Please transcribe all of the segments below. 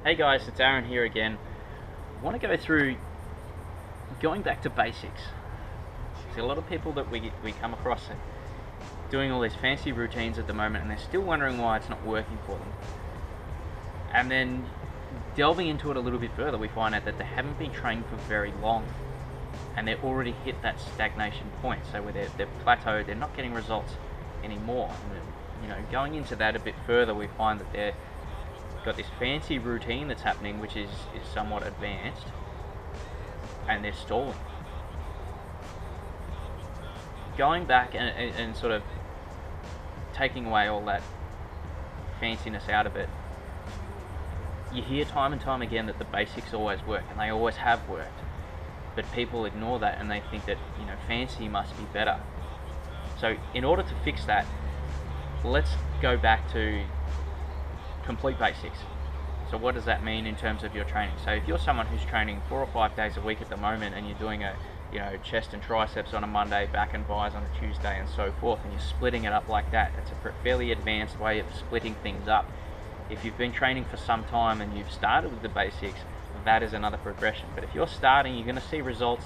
Hey guys, it's Aaron here again. I want to go through going back to basics. See, a lot of people that we come across are doing all these fancy routines at the moment and they're still wondering why it's not working for them. And then delving into it a little bit further, we find out that they haven't been training for very long and they've already hit that stagnation point. So where they're plateaued, they're not getting results anymore. And then, going into that a bit further, we find that they're got this fancy routine that's happening, which is somewhat advanced, and they're stalling. Going back and sort of taking away all that fanciness out of it, you hear time and time again that the basics always work, and they always have worked, but people ignore that and they think that fancy must be better. So in order to fix that, let's go back to complete basics. So what does that mean in terms of your training? So if you're someone who's training 4 or 5 days a week at the moment, and you're doing chest and triceps on a Monday, back and bis on a Tuesday, and so forth, and you're splitting it up like that, it's a fairly advanced way of splitting things up. If you've been training for some time and you've started with the basics, that is another progression. But if you're starting, you're going to see results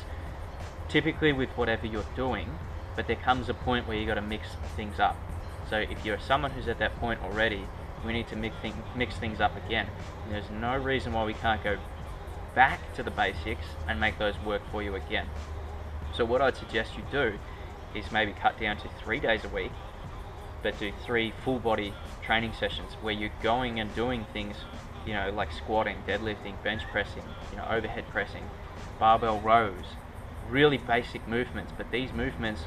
typically with whatever you're doing, but there comes a point where you've got to mix things up. So if you're someone who's at that point already, we need to mix things up again. And there's no reason why we can't go back to the basics and make those work for you again. So what I'd suggest you do is maybe cut down to 3 days a week, but do 3 full body training sessions where you're going and doing things, like squatting, deadlifting, bench pressing, overhead pressing, barbell rows, really basic movements. But these movements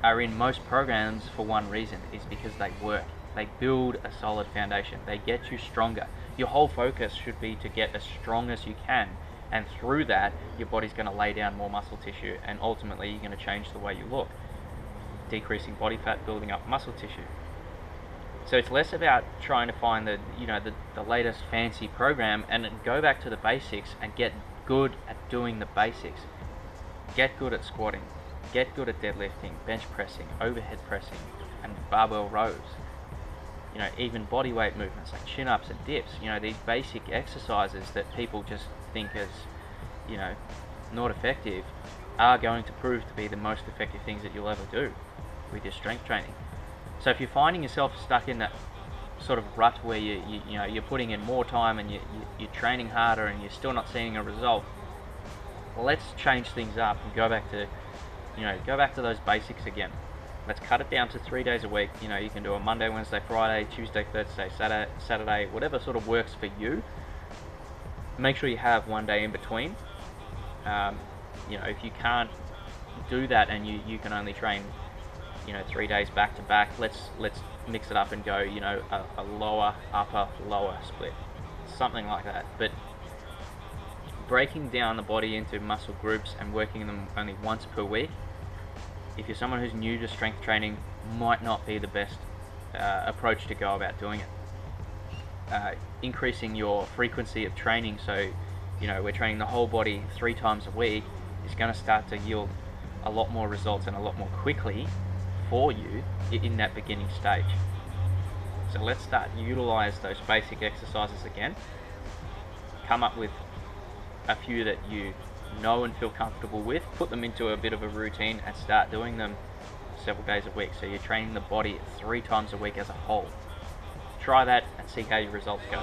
are in most programs for one reason, is because they work. They build a solid foundation. They get you stronger. Your whole focus should be to get as strong as you can, and through that, your body's going to lay down more muscle tissue, and ultimately you're going to change the way you look, decreasing body fat, building up muscle tissue. So it's less about trying to find the latest fancy program, and go back to the basics and get good at doing the basics. Get good at squatting, get good at deadlifting, bench pressing, overhead pressing, and barbell rows. Even body weight movements like chin-ups and dips, these basic exercises that people just think as, not effective, are going to prove to be the most effective things that you'll ever do with your strength training. So if you're finding yourself stuck in that sort of rut where you're putting in more time and you're training harder and you're still not seeing a result, let's change things up and go back to those basics again. Let's cut it down to 3 days a week. You can do a Monday, Wednesday, Friday, Tuesday, Thursday, Saturday, whatever sort of works for you. Make sure you have one day in between. If you can't do that and you can only train 3 days back to back, let's mix it up and go a lower, upper, lower split, something like that. But breaking down the body into muscle groups and working them only once per week, if you're someone who's new to strength training, might not be the best approach to go about doing it. Increasing your frequency of training, so we're training the whole body 3 times a week, is going to start to yield a lot more results and a lot more quickly for you in that beginning stage. So let's start utilize those basic exercises again. Come up with a few that you know and feel comfortable with, put them into a bit of a routine and start doing them several days a week. So you're training the body 3 times a week as a whole. Try that and see how your results go.